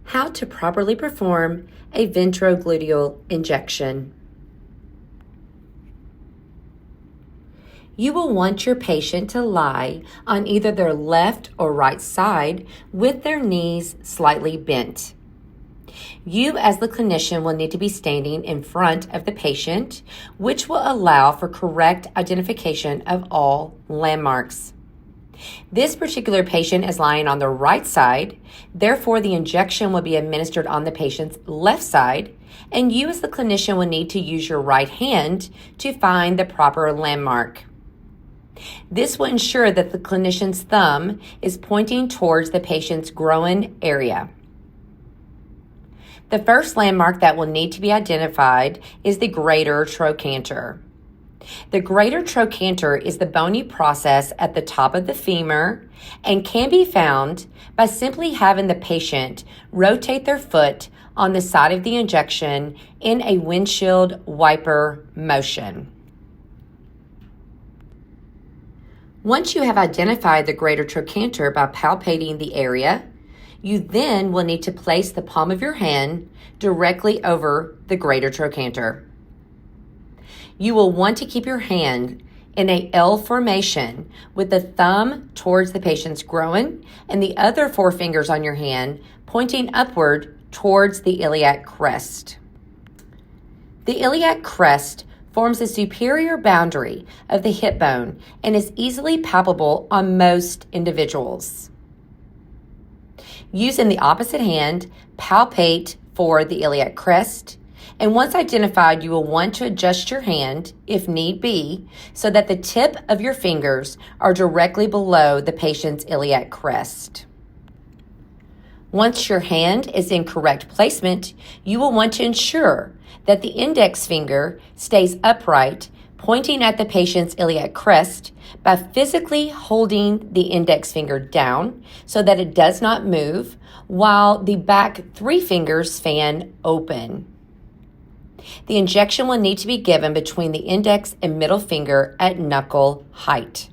How to properly perform a ventrogluteal injection. You will want your patient to lie on either their left or right side with their knees slightly bent. You, as the clinician, will need to be standing in front of the patient, which will allow for correct identification of all landmarks. This particular patient is lying on the right side, therefore the injection will be administered on the patient's left side, and you as the clinician will need to use your right hand to find the proper landmark. This will ensure that the clinician's thumb is pointing towards the patient's groin area. The first landmark that will need to be identified is the greater trochanter. The greater trochanter is the bony process at the top of the femur and can be found by simply having the patient rotate their foot on the side of the injection in a windshield wiper motion. Once you have identified the greater trochanter by palpating the area, you then will need to place the palm of your hand directly over the greater trochanter. You will want to keep your hand in a L formation with the thumb towards the patient's groin and the other four fingers on your hand pointing upward towards the iliac crest. The iliac crest forms the superior boundary of the hip bone and is easily palpable on most individuals. Using the opposite hand, palpate for the iliac crest, and once identified, you will want to adjust your hand, if need be, so that the tip of your fingers are directly below the patient's iliac crest. Once your hand is in correct placement, you will want to ensure that the index finger stays upright, pointing at the patient's iliac crest by physically holding the index finger down so that it does not move, while the back three fingers fan open. The injection will need to be given between the index and middle finger at knuckle height.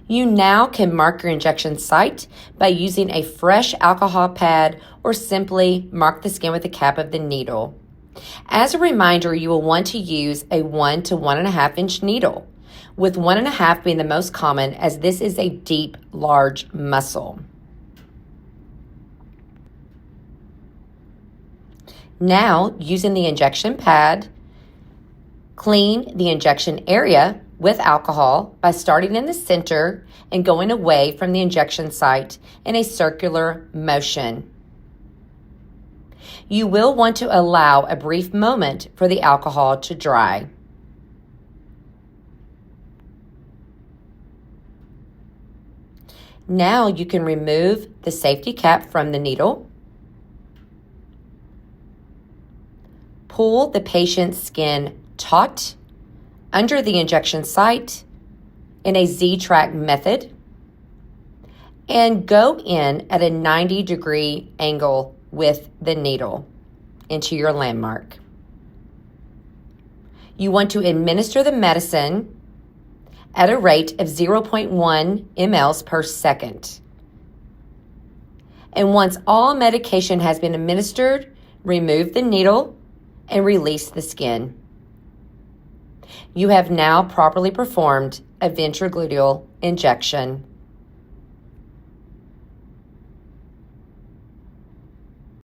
You now can mark your injection site by using a fresh alcohol pad or simply mark the skin with the cap of the needle. As a reminder, you will want to use a 1 to 1.5 inch needle, with 1.5 being the most common as this is a deep, large muscle. Now, using the injection pad, clean the injection area with alcohol by starting in the center and going away from the injection site in a circular motion. You will want to allow a brief moment for the alcohol to dry. Now you can remove the safety cap from the needle. Pull the patient's skin taut under the injection site in a Z-track method and go in at a 90-degree angle with the needle into your landmark. You want to administer the medicine at a rate of 0.1 mLs per second. And once all medication has been administered, remove the needle and release the skin. You have now properly performed a ventrogluteal injection.